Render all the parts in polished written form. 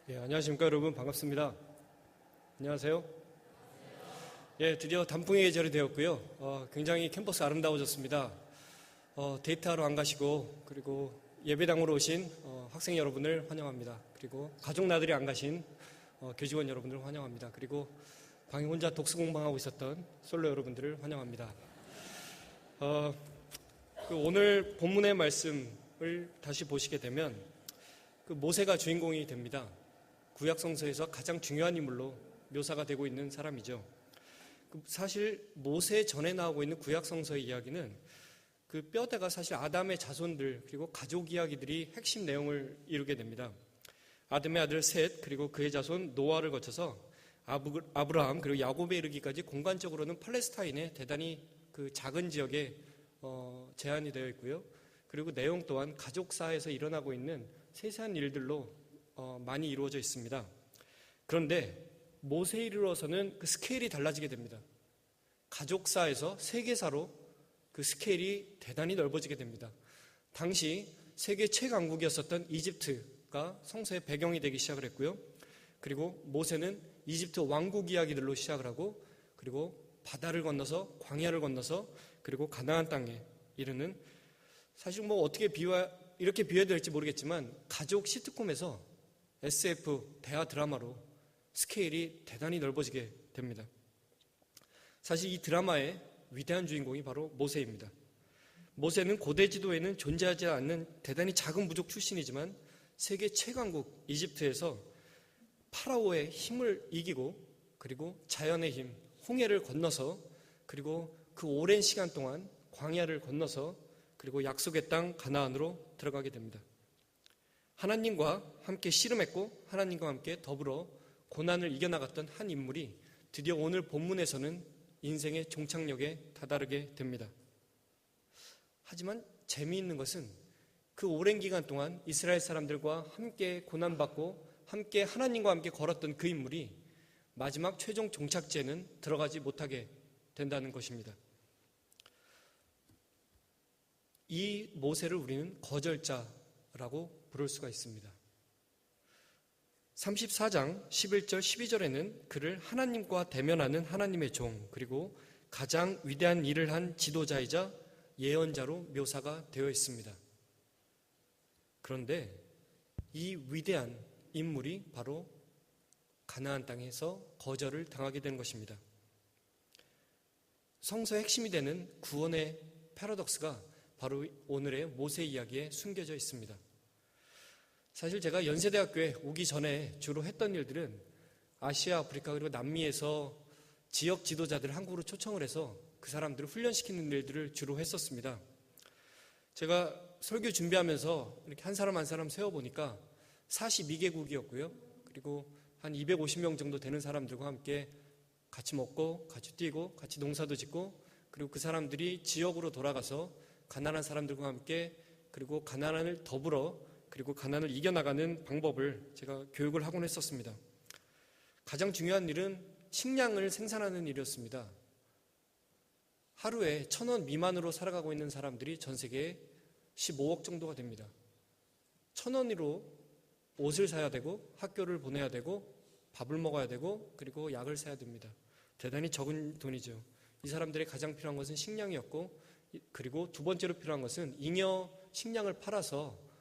안녕하십니까 여러분, 반갑습니다. 안녕하세요. 드디어 단풍의 계절이 되었고요. 굉장히 캠퍼스 아름다워졌습니다. 데이트하러 안 가시고, 그리고 예배당으로 오신 학생 여러분을 환영합니다. 그리고 가족 나들이 안 가신 교직원 여러분들을 환영합니다. 그리고 방에 혼자 독서 공방하고 있었던 솔로 여러분들을 환영합니다. 오늘 본문의 말씀을 다시 보시게 되면 모세가 주인공이 됩니다. 구약 성서에서 가장 중요한 인물로 묘사가 되고 있는 사람이죠. 사실 모세 전에 나오고 있는 구약 성서의 이야기는 그 뼈대가 사실 아담의 자손들 그리고 가족 이야기들이 핵심 내용을 이루게 됩니다. 아담의 아들 셋 그리고 그의 자손 노아를 거쳐서 아브라함 그리고 야곱에 이르기까지 공간적으로는 팔레스타인의 대단히 그 작은 지역에 제한이 되어 있고요. 그리고 내용 또한 가족사에서 일어나고 있는 세세한 일들로 많이 이루어져 있습니다. 그런데 모세에 이르러서는 그 스케일이 달라지게 됩니다. 가족사에서 세계사로 그 스케일이 대단히 넓어지게 됩니다. 당시 세계 최강국이었었던 이집트가 성서의 배경이 되기 시작을 했고요. 그리고 모세는 이집트 왕국 이야기들로 시작을 하고, 그리고 바다를 건너서 광야를 건너서 그리고 가나안 땅에 이르는, 사실 어떻게 이렇게 비유해야 될지 모르겠지만 가족 시트콤에서 SF 대하 드라마로 스케일이 대단히 넓어지게 됩니다. 사실 이 드라마의 위대한 주인공이 바로 모세입니다. 모세는 고대 지도에는 존재하지 않는 대단히 작은 부족 출신이지만 세계 최강국 이집트에서 파라오의 힘을 이기고, 그리고 자연의 힘, 홍해를 건너서, 그리고 그 오랜 시간 동안 광야를 건너서, 그리고 약속의 땅 가나안으로 들어가게 됩니다. 하나님과 함께 씨름했고 하나님과 함께 더불어 고난을 이겨나갔던 한 인물이 드디어 오늘 본문에서는 인생의 종착역에 다다르게 됩니다. 하지만 재미있는 것은 그 오랜 기간 동안 이스라엘 사람들과 함께 고난받고 함께 하나님과 함께 걸었던 그 인물이 마지막 최종 종착지에는 들어가지 못하게 된다는 것입니다. 이 모세를 우리는 거절자라고 부를 수가 있습니다. 34장 11절 12절에는 그를 하나님과 대면하는 하나님의 종, 그리고 가장 위대한 일을 한 지도자이자 예언자로 묘사가 되어 있습니다. 그런데 이 위대한 인물이 바로 가나안 땅에서 거절을 당하게 되는 것입니다. 성서의 핵심이 되는 구원의 패러독스가 바로 오늘의 모세 이야기에 숨겨져 있습니다. 사실 제가 연세대학교에 오기 전에 주로 했던 일들은 아시아, 아프리카 그리고 남미에서 지역 지도자들을 한국으로 초청을 해서 그 사람들을 훈련시키는 일들을 주로 했었습니다. 제가 설교 준비하면서 이렇게 한 사람 한 사람 세워보니까 42개국이었고요. 그리고 한 250명 정도 되는 사람들과 함께 같이 먹고 같이 뛰고 같이 농사도 짓고, 그리고 그 사람들이 지역으로 돌아가서 가난한 사람들과 함께, 그리고 가난을 더불어, 그리고 가난을 이겨나가는 방법을 제가 교육을 하곤 했었습니다. 가장 중요한 일은 식량을 생산하는 일이었습니다. 하루에 1,000원 미만으로 살아가고 있는 사람들이 전 세계에 15억 정도가 됩니다. 1,000원으로 옷을 사야 되고 학교를 보내야 되고 밥을 먹어야 되고 그리고 약을 사야 됩니다. 대단히 적은 돈이죠. 이 사람들의 가장 필요한 것은 식량이었고, 그리고 두 번째로 필요한 것은 잉여 식량을 팔아서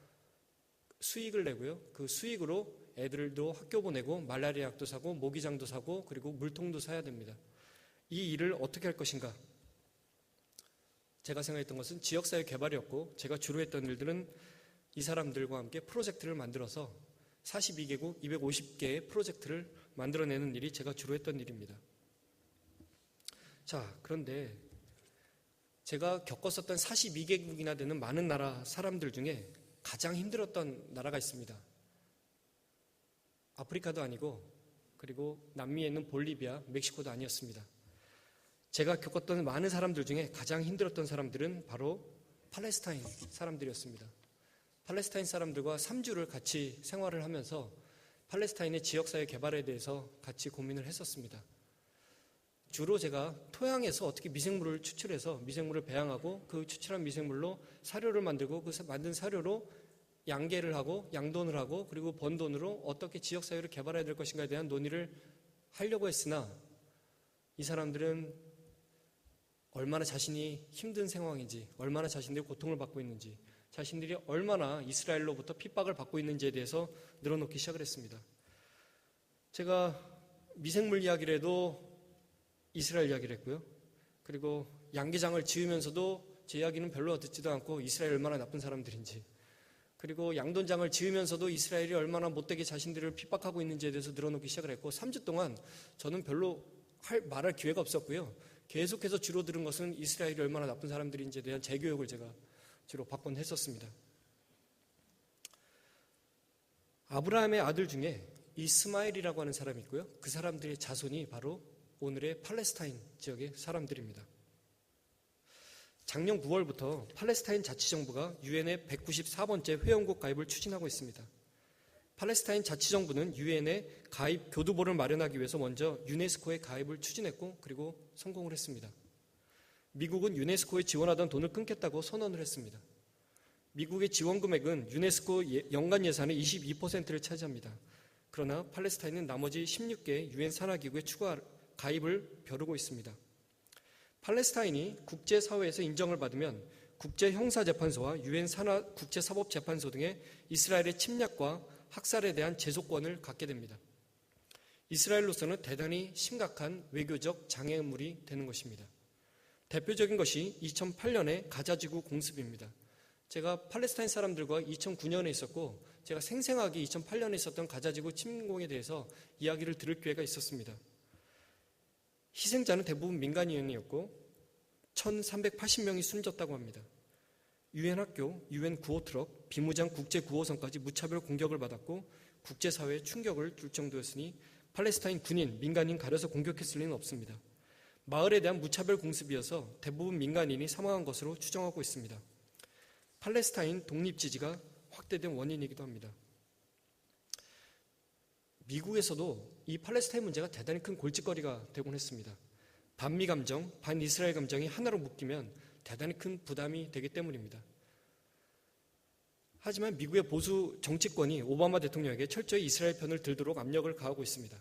수익을 내고요. 그 수익으로 애들도 학교 보내고 말라리아 약도 사고 모기장도 사고 그리고 물통도 사야 됩니다. 이 일을 어떻게 할 것인가? 제가 생각했던 것은 지역사회 개발이었고, 제가 주로 했던 일들은 이 사람들과 함께 프로젝트를 만들어서 42개국 250개의 프로젝트를 만들어내는 일이 제가 주로 했던 일입니다. 자, 그런데 제가 겪었었던 42개국이나 되는 많은 나라 사람들 중에 가장 힘들었던 나라가 있습니다. 아프리카도 아니고, 그리고 남미에 있는 볼리비아, 멕시코도 아니었습니다. 제가 겪었던 많은 사람들 중에 가장 힘들었던 사람들은 바로 팔레스타인 사람들이었습니다. 팔레스타인 사람들과 3주를 같이 생활을 하면서 팔레스타인의 지역사회 개발에 대해서 같이 고민을 했었습니다. 주로 제가 토양에서 어떻게 미생물을 추출해서 미생물을 배양하고 그 추출한 미생물로 사료를 만들고 그 만든 사료로 양계를 하고 양돈을 하고 그리고 번 돈으로 어떻게 지역사회를 개발해야 될 것인가에 대한 논의를 하려고 했으나 이 사람들은 얼마나 자신이 힘든 상황인지, 얼마나 자신들이 고통을 받고 있는지, 자신들이 얼마나 이스라엘로부터 핍박을 받고 있는지에 대해서 늘어놓기 시작을 했습니다. 제가 미생물 이야기를 해도 이스라엘 이야기를 했고요. 그리고 양계장을 지으면서도 제 이야기는 별로 듣지도 않고 이스라엘 얼마나 나쁜 사람들인지, 그리고 양돈장을 지으면서도 이스라엘이 얼마나 못되게 자신들을 핍박하고 있는지에 대해서 늘어놓기 시작을 했고 3주 동안 저는 별로 말할 기회가 없었고요. 계속해서 주로 들은 것은 이스라엘이 얼마나 나쁜 사람들인지에 대한 재교육을 제가 주로 받곤 했었습니다. 아브라함의 아들 중에 이스마엘이라고 하는 사람이 있고요. 그 사람들의 자손이 바로 오늘의 팔레스타인 지역의 사람들입니다. 작년 9월부터 팔레스타인 자치정부가 유엔의 194번째 회원국 가입을 추진하고 있습니다. 팔레스타인 자치정부는 유엔의 가입 교두보를 마련하기 위해서 먼저 유네스코에 가입을 추진했고 그리고 성공을 했습니다. 미국은 유네스코에 지원하던 돈을 끊겠다고 선언을 했습니다. 미국의 지원 금액은 유네스코 연간 예산의 22%를 차지합니다. 그러나 팔레스타인은 나머지 16개 유엔 산하기구에 추가 가입을 벼르고 있습니다. 팔레스타인이 국제사회에서 인정을 받으면 국제형사재판소와 유엔 산하 국제사법재판소 등의 이스라엘의 침략과 학살에 대한 제소권을 갖게 됩니다. 이스라엘로서는 대단히 심각한 외교적 장애물이 되는 것입니다. 대표적인 것이 2008년의 가자지구 공습입니다. 제가 팔레스타인 사람들과 2009년에 있었고 제가 생생하게 2008년에 있었던 가자지구 침공에 대해서 이야기를 들을 기회가 있었습니다. 희생자는 대부분 민간인이었고 1380명이 숨졌다고 합니다. 유엔 학교, 유엔 구호트럭, 비무장 국제 구호선까지 무차별 공격을 받았고 국제사회에 충격을 줄 정도였으니 팔레스타인 군인, 민간인 가려서 공격했을 리는 없습니다. 마을에 대한 무차별 공습이어서 대부분 민간인이 사망한 것으로 추정하고 있습니다. 팔레스타인 독립지지가 확대된 원인이기도 합니다. 미국에서도 이 팔레스타인 문제가 대단히 큰 골칫거리가 되곤 했습니다. 반미 감정, 반이스라엘 감정이 하나로 묶이면 대단히 큰 부담이 되기 때문입니다. 하지만 미국의 보수 정치권이 오바마 대통령에게 철저히 이스라엘 편을 들도록 압력을 가하고 있습니다.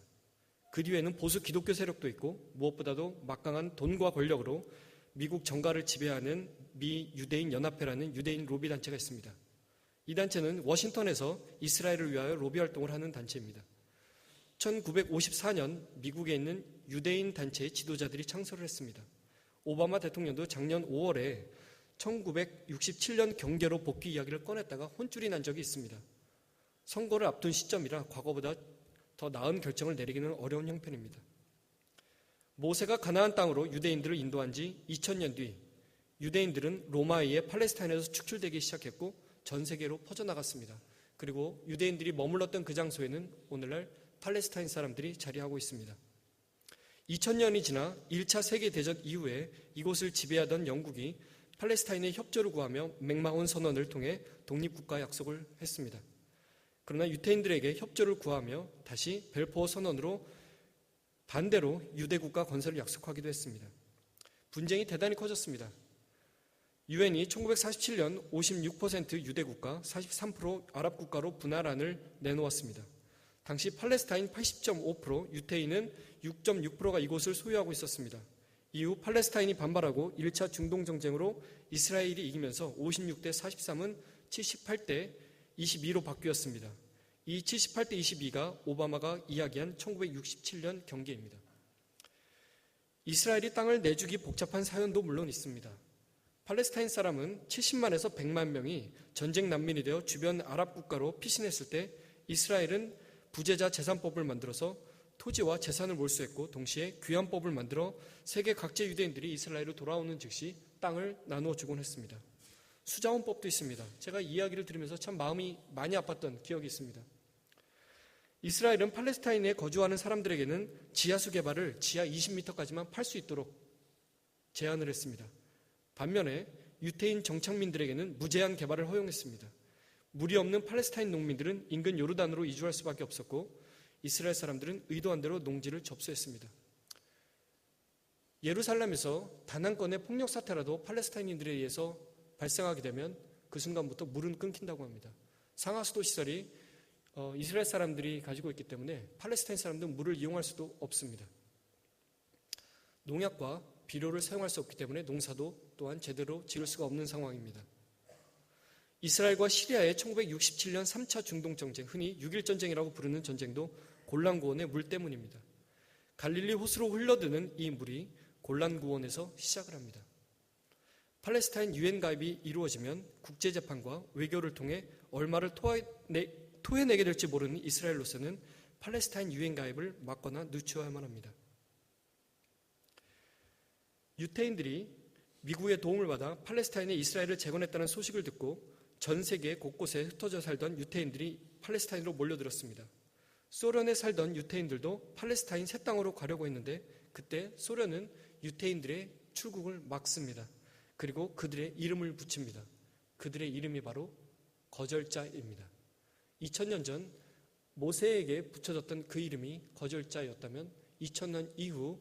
그 뒤에는 보수 기독교 세력도 있고 무엇보다도 막강한 돈과 권력으로 미국 정가를 지배하는 미 유대인 연합회라는 유대인 로비 단체가 있습니다. 이 단체는 워싱턴에서 이스라엘을 위하여 로비 활동을 하는 단체입니다. 1954년 미국에 있는 유대인 단체의 지도자들이 창설을 했습니다. 오바마 대통령도 작년 5월에 1967년 경계로 복귀 이야기를 꺼냈다가 혼쭐이 난 적이 있습니다. 선거를 앞둔 시점이라 과거보다 더 나은 결정을 내리기는 어려운 형편입니다. 모세가 가나안 땅으로 유대인들을 인도한 지 2000년 뒤 유대인들은 로마에 의해 팔레스타인에서 축출되기 시작했고 전 세계로 퍼져나갔습니다. 그리고 유대인들이 머물렀던 그 장소에는 오늘날 팔레스타인 사람들이 자리하고 있습니다. 2000년이 지나 1차 세계대전 이후에 이곳을 지배하던 영국이 팔레스타인의 협조를 구하며 맥마혼 선언을 통해 독립국가 약속을 했습니다. 그러나 유태인들에게 협조를 구하며 다시 벨포어 선언으로 반대로 유대국가 건설을 약속하기도 했습니다. 분쟁이 대단히 커졌습니다. 유엔이 1947년 56% 유대국가, 43% 아랍국가로 분할안을 내놓았습니다. 당시 팔레스타인 80.5%, 유태인은 6.6%가 이곳을 소유하고 있었습니다. 이후 팔레스타인이 반발하고 1차 중동정쟁으로 이스라엘이 이기면서 56대 43은 78대 22로 바뀌었습니다. 이 78대 22가 오바마가 이야기한 1967년 경계입니다. 이스라엘이 땅을 내주기 복잡한 사연도 물론 있습니다. 팔레스타인 사람은 70만에서 100만 명이 전쟁 난민이 되어 주변 아랍 국가로 피신했을 때 이스라엘은 부재자 재산법을 만들어서 토지와 재산을 몰수했고 동시에 귀환법을 만들어 세계 각지 유대인들이 이스라엘로 돌아오는 즉시 땅을 나누어 주곤 했습니다. 수자원법도 있습니다. 제가 이 이야기를 들으면서 참 마음이 많이 아팠던 기억이 있습니다. 이스라엘은 팔레스타인에 거주하는 사람들에게는 지하수 개발을 지하 20m까지만 팔 수 있도록 제한을 했습니다. 반면에 유태인 정착민들에게는 무제한 개발을 허용했습니다. 물이 없는 팔레스타인 농민들은 인근 요르단으로 이주할 수밖에 없었고 이스라엘 사람들은 의도한 대로 농지를 접수했습니다. 예루살렘에서 단 한 건의 폭력 사태라도 팔레스타인인들에 의해서 발생하게 되면 그 순간부터 물은 끊긴다고 합니다. 상하수도 시설이 이스라엘 사람들이 가지고 있기 때문에 팔레스타인 사람들은 물을 이용할 수도 없습니다. 농약과 비료를 사용할 수 없기 때문에 농사도 또한 제대로 지을 수가 없는 상황입니다. 이스라엘과 시리아의 1967년 3차 중동전쟁, 흔히 6.1 전쟁이라고 부르는 전쟁도 골란구원의 물 때문입니다. 갈릴리 호수로 흘러드는 이 물이 골란구원에서 시작을 합니다. 팔레스타인 유엔 가입이 이루어지면 국제재판과 외교를 통해 얼마를 토해내게 될지 모르는 이스라엘로서는 팔레스타인 유엔 가입을 막거나 늦추어야만 합니다. 유태인들이 미국의 도움을 받아 팔레스타인의 이스라엘을 재건했다는 소식을 듣고 전 세계 곳곳에 흩어져 살던 유태인들이 팔레스타인으로 몰려들었습니다. 소련에 살던 유태인들도 팔레스타인 새 땅으로 가려고 했는데 그때 소련은 유태인들의 출국을 막습니다. 그리고 그들의 이름을 붙입니다. 그들의 이름이 바로 거절자입니다. 2000년 전 모세에게 붙여졌던 그 이름이 거절자였다면 2000년 이후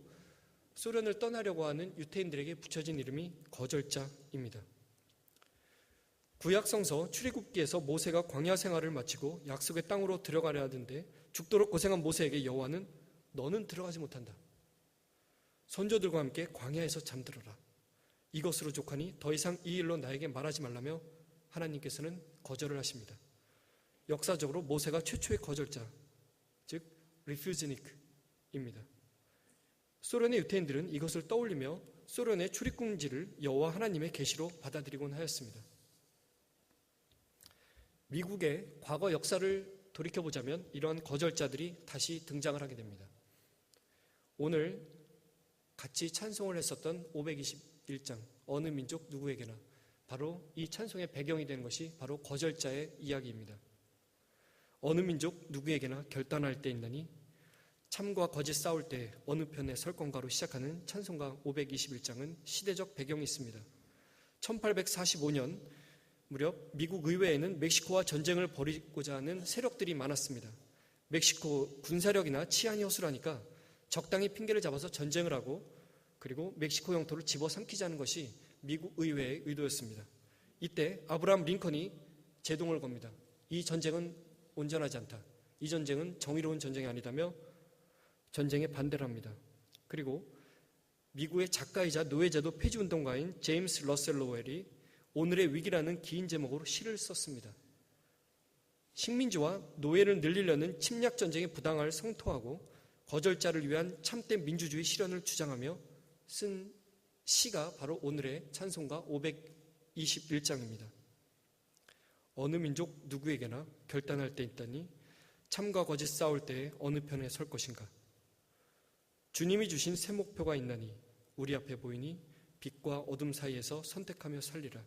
소련을 떠나려고 하는 유태인들에게 붙여진 이름이 거절자입니다. 구약성서 출애굽기에서 모세가 광야 생활을 마치고 약속의 땅으로 들어가려 하던데 죽도록 고생한 모세에게 여호와는 너는 들어가지 못한다. 선조들과 함께 광야에서 잠들어라. 이것으로 족하니 더 이상 이 일로 나에게 말하지 말라며 하나님께서는 거절을 하십니다. 역사적으로 모세가 최초의 거절자, 즉 리퓨즈니크입니다. 소련의 유태인들은 이것을 떠올리며 소련의 출입금지를 여호와 하나님의 계시로 받아들이곤 하였습니다. 미국의 과거 역사를 돌이켜보자면 이러한 거절자들이 다시 등장을 하게 됩니다. 오늘 같이 찬송을 했었던 521장 어느 민족 누구에게나 바로 이 찬송의 배경이 되는 것이 바로 거절자의 이야기입니다. 어느 민족 누구에게나 결단할 때 있나니 참과 거짓 싸울 때 어느 편에 설 건가로 시작하는 찬송가 521장은 시대적 배경이 있습니다. 1845년 무렵 미국 의회에는 멕시코와 전쟁을 벌이고자 하는 세력들이 많았습니다. 멕시코 군사력이나 치안이 허술하니까 적당히 핑계를 잡아서 전쟁을 하고 그리고 멕시코 영토를 집어삼키자는 것이 미국 의회의 의도였습니다. 이때 아브라함 링컨이 제동을 겁니다. 이 전쟁은 온전하지 않다. 이 전쟁은 정의로운 전쟁이 아니다며 전쟁에 반대를 합니다. 그리고 미국의 작가이자 노예제도 폐지운동가인 제임스 러셀 로웰이 오늘의 위기라는 긴 제목으로 시를 썼습니다. 식민지와 노예를 늘리려는 침략 전쟁의 부당함을 성토하고 거절자를 위한 참된 민주주의 실현을 주장하며 쓴 시가 바로 오늘의 찬송가 521장입니다. 어느 민족 누구에게나 결단할 때 있다니 참과 거짓 싸울 때에 어느 편에 설 것인가. 주님이 주신 새 목표가 있나니 우리 앞에 보이니 빛과 어둠 사이에서 선택하며 살리라.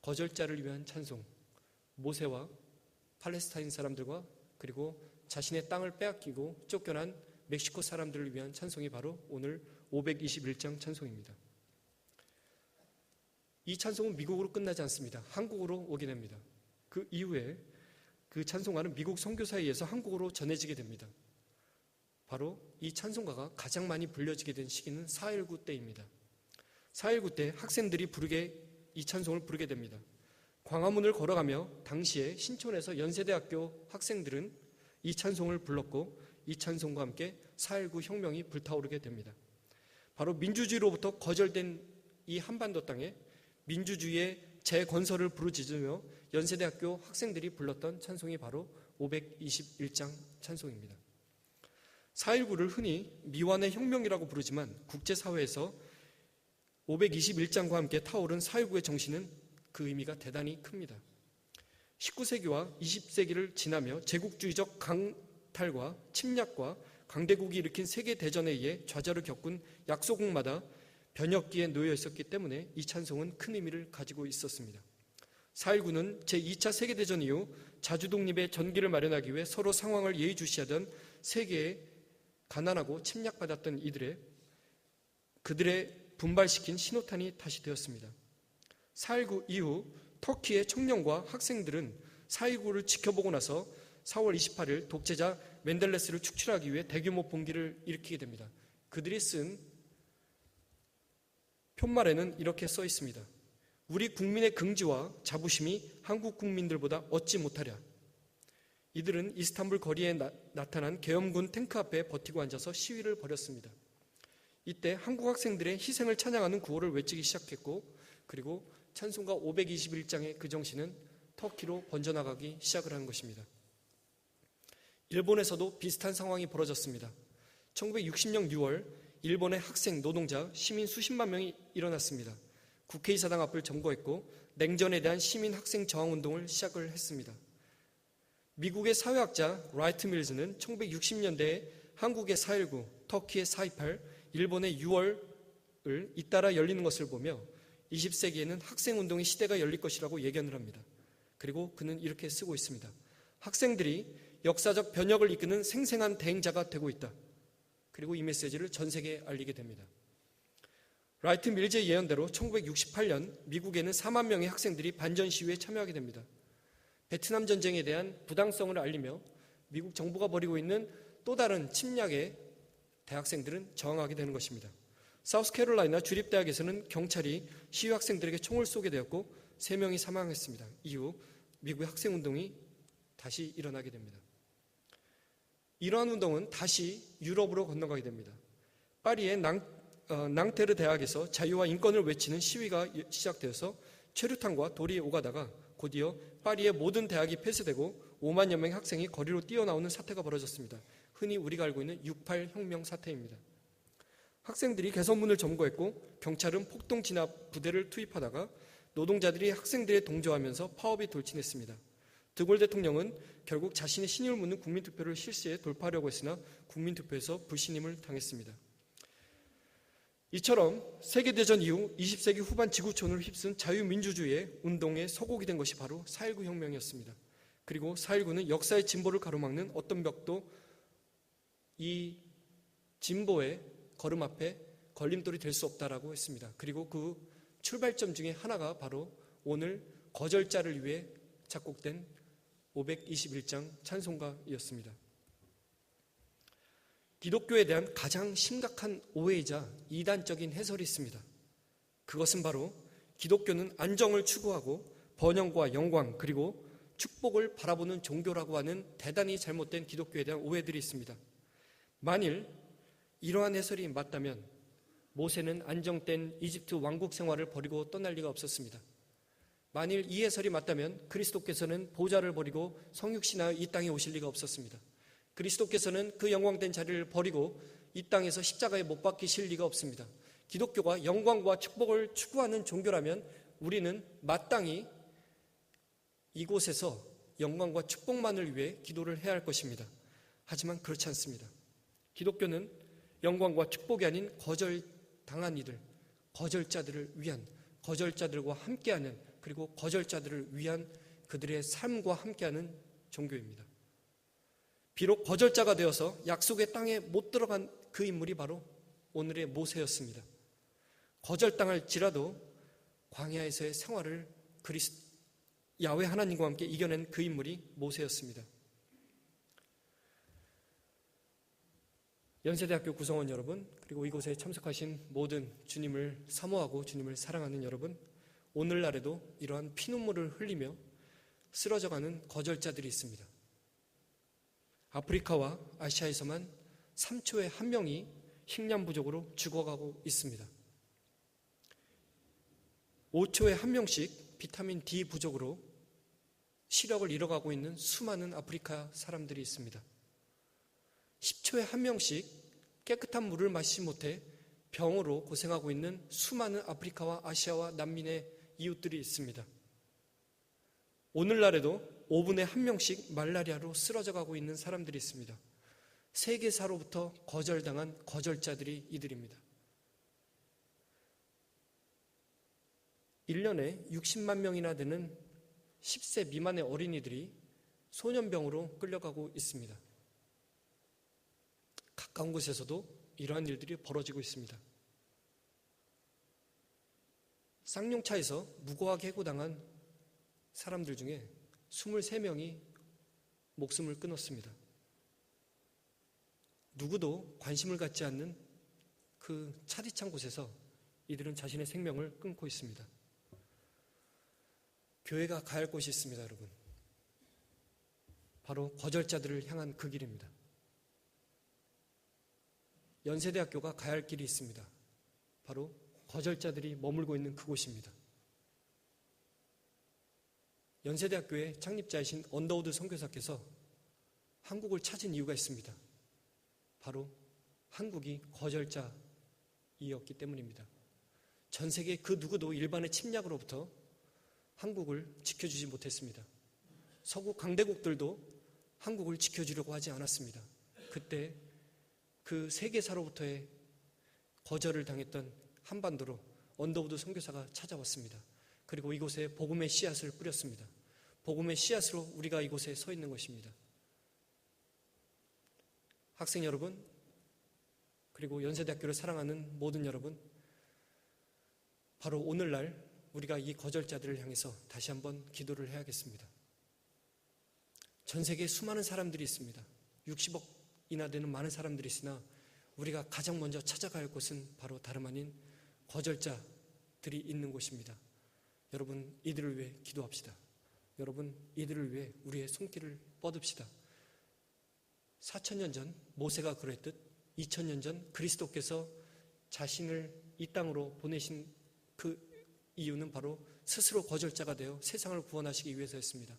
거절자를 위한 찬송, 모세와 팔레스타인 사람들과 그리고 자신의 땅을 빼앗기고 쫓겨난 멕시코 사람들을 위한 찬송이 바로 오늘 521장 찬송입니다. 이 찬송은 미국으로 끝나지 않습니다. 한국으로 오게 됩니다. 그 이후에 그 찬송가는 미국 선교사에 의해서 한국어로 전해지게 됩니다. 바로 이 찬송가가 가장 많이 불려지게 된 시기는 4.19 때입니다. 4.19 때 학생들이 이 찬송을 부르게 됩니다. 광화문을 걸어가며 당시에 신촌에서 연세대학교 학생들은 이 찬송을 불렀고 이 찬송과 함께 4.19 혁명이 불타오르게 됩니다. 바로 민주주의로부터 거절된 이 한반도 땅에 민주주의의 재건설을 부르짖으며 연세대학교 학생들이 불렀던 찬송이 바로 521장 찬송입니다. 4.19를 흔히 미완의 혁명이라고 부르지만 국제사회에서 521장과 함께 타오른 4.19의 정신은 그 의미가 대단히 큽니다. 19세기와 20세기를 지나며 제국주의적 강탈과 침략과 강대국이 일으킨 세계대전에 의해 좌절을 겪은 약소국마다 변혁기에 놓여 있었기 때문에 이 찬송은 큰 의미를 가지고 있었습니다. 4.19는 제2차 세계대전 이후 자주독립의 전기를 마련하기 위해 서로 상황을 예의주시하던 세계에 가난하고 침략받았던 그들의 분발시킨 신호탄이 다시 되었습니다. 4.19 이후 터키의 청년과 학생들은 4.19를 지켜보고 나서 4월 28일 독재자 멘델레스를 축출하기 위해 대규모 봉기를 일으키게 됩니다. 그들이 쓴 표말에는 이렇게 써 있습니다. 우리 국민의 긍지와 자부심이 한국 국민들보다 얻지 못하랴. 이들은 이스탄불 거리에 나타난 계엄군 탱크 앞에 버티고 앉아서 시위를 벌였습니다. 이때 한국 학생들의 희생을 찬양하는 구호를 외치기 시작했고, 그리고 찬송가 521장의 그 정신은 터키로 번져나가기 시작을 한 것입니다. 일본에서도 비슷한 상황이 벌어졌습니다. 1960년 6월 일본의 학생, 노동자, 시민 수십만 명이 일어났습니다. 국회의사당 앞을 점거했고 냉전에 대한 시민 학생 저항운동을 시작을 했습니다. 미국의 사회학자 라이트 밀즈는 1960년대에 한국의 4.19, 터키의 4.28, 일본의 6월을 잇따라 열리는 것을 보며 20세기에는 학생운동의 시대가 열릴 것이라고 예견을 합니다. 그리고 그는 이렇게 쓰고 있습니다. 학생들이 역사적 변혁을 이끄는 생생한 대행자가 되고 있다. 그리고 이 메시지를 전 세계에 알리게 됩니다. 라이트 밀즈의 예언대로 1968년 미국에는 4만 명의 학생들이 반전 시위에 참여하게 됩니다. 베트남 전쟁에 대한 부당성을 알리며 미국 정부가 벌이고 있는 또 다른 침략에 대학생들은 저항하게 되는 것입니다. 사우스캐롤라이나 주립대학에서는 경찰이 시위 학생들에게 총을 쏘게 되었고 3명이 사망했습니다. 이후 미국의 학생운동이 다시 일어나게 됩니다. 이러한 운동은 다시 유럽으로 건너가게 됩니다. 파리의 낭테르 대학에서 자유와 인권을 외치는 시위가 시작되어서 최루탄과 돌이 오가다가 곧이어 파리의 모든 대학이 폐쇄되고 5만여 명의 학생이 거리로 뛰어나오는 사태가 벌어졌습니다. 흔히 우리가 알고 있는 6.8 혁명 사태입니다. 학생들이 개선문을 점거했고 경찰은 폭동 진압 부대를 투입하다가 노동자들이 학생들에 동조하면서 파업이 돌진했습니다. 드골 대통령은 결국 자신의 신임을 묻는 국민투표를 실시해 돌파하려고 했으나 국민투표에서 불신임을 당했습니다. 이처럼 세계대전 이후 20세기 후반 지구촌을 휩쓴 자유민주주의의 운동의 서곡이 된 것이 바로 4.19 혁명이었습니다. 그리고 4.19는 역사의 진보를 가로막는 어떤 벽도 이 진보의 걸음 앞에 걸림돌이 될 수 없다라고 했습니다. 그리고 그 출발점 중에 하나가 바로 오늘 거절자를 위해 작곡된 521장 찬송가였습니다. 기독교에 대한 가장 심각한 오해이자 이단적인 해설이 있습니다. 그것은 바로 기독교는 안정을 추구하고 번영과 영광 그리고 축복을 바라보는 종교라고 하는 대단히 잘못된 기독교에 대한 오해들이 있습니다. 만일 이러한 해설이 맞다면 모세는 안정된 이집트 왕국 생활을 버리고 떠날 리가 없었습니다. 만일 이 해설이 맞다면 그리스도께서는 보좌를 버리고 성육신하여 이 땅에 오실 리가 없었습니다. 그리스도께서는 그 영광된 자리를 버리고 이 땅에서 십자가에 못 박히실 리가 없습니다. 기독교가 영광과 축복을 추구하는 종교라면 우리는 마땅히 이곳에서 영광과 축복만을 위해 기도를 해야 할 것입니다. 하지만 그렇지 않습니다. 기독교는 영광과 축복이 아닌 거절당한 이들, 거절자들을 위한, 거절자들과 함께하는, 그리고 거절자들을 위한 그들의 삶과 함께하는 종교입니다. 비록 거절자가 되어서 약속의 땅에 못 들어간 그 인물이 바로 오늘의 모세였습니다. 거절당할지라도 광야에서의 생활을 야훼 하나님과 함께 이겨낸 그 인물이 모세였습니다. 연세대학교 구성원 여러분, 그리고 이곳에 참석하신 모든 주님을 사모하고 주님을 사랑하는 여러분, 오늘날에도 이러한 피눈물을 흘리며 쓰러져가는 거절자들이 있습니다. 아프리카와 아시아에서만 3초에 1명이 식량 부족으로 죽어가고 있습니다. 5초에 1명씩 비타민 D 부족으로 시력을 잃어가고 있는 수많은 아프리카 사람들이 있습니다. 10초에 1명씩 깨끗한 물을 마시지 못해 병으로 고생하고 있는 수많은 아프리카와 아시아와 난민의 이웃들이 있습니다. 오늘날에도 5분에 1명씩 말라리아로 쓰러져가고 있는 사람들이 있습니다. 세계사로부터 거절당한 거절자들이 이들입니다. 1년에 60만 명이나 되는 10세 미만의 어린이들이 소년병으로 끌려가고 있습니다. 가까운 곳에서도 이러한 일들이 벌어지고 있습니다. 쌍용차에서 무고하게 해고당한 사람들 중에 23명이 목숨을 끊었습니다. 누구도 관심을 갖지 않는 그 차디찬 곳에서 이들은 자신의 생명을 끊고 있습니다. 교회가 가야 할 곳이 있습니다, 여러분. 바로 거절자들을 향한 그 길입니다. 연세대학교가 가야 할 길이 있습니다. 바로 거절자들이 머물고 있는 그곳입니다. 연세대학교의 창립자이신 언더우드 선교사께서 한국을 찾은 이유가 있습니다. 바로 한국이 거절자이었기 때문입니다. 전 세계 그 누구도 일반의 침략으로부터 한국을 지켜주지 못했습니다. 서구 강대국들도 한국을 지켜주려고 하지 않았습니다. 그때 그 세계사로부터의 거절을 당했던 한반도로 언더우드 선교사가 찾아왔습니다. 그리고 이곳에 복음의 씨앗을 뿌렸습니다. 복음의 씨앗으로 우리가 이곳에 서 있는 것입니다. 학생 여러분, 그리고 연세대학교를 사랑하는 모든 여러분, 바로 오늘날 우리가 이 거절자들을 향해서 다시 한번 기도를 해야겠습니다. 전 세계에 수많은 사람들이 있습니다. 60억이나 되는 많은 사람들이 있으나 우리가 가장 먼저 찾아가야 할 곳은 바로 다름 아닌 거절자들이 있는 곳입니다. 여러분, 이들을 위해 기도합시다. 여러분, 이들을 위해 우리의 손길을 뻗읍시다. 4,000년 전 모세가 그랬듯 2,000년 전 그리스도께서 자신을 이 땅으로 보내신 그 이유는 바로 스스로 거절자가 되어 세상을 구원하시기 위해서였습니다.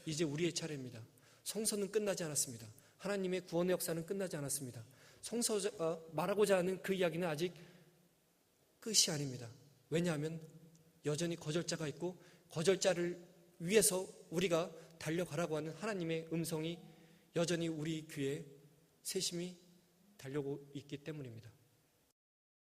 이제 우리의 차례입니다. 성서는 끝나지 않았습니다. 하나님의 구원의 역사는 끝나지 않았습니다. 성서가 말하고자 하는 그 이야기는 아직 끝이 아닙니다. 왜냐하면 여전히 거절자가 있고 거절자를 위해서 우리가 달려가라고 하는 하나님의 음성이 여전히 우리 귀에 세심히 달려오고 있기 때문입니다.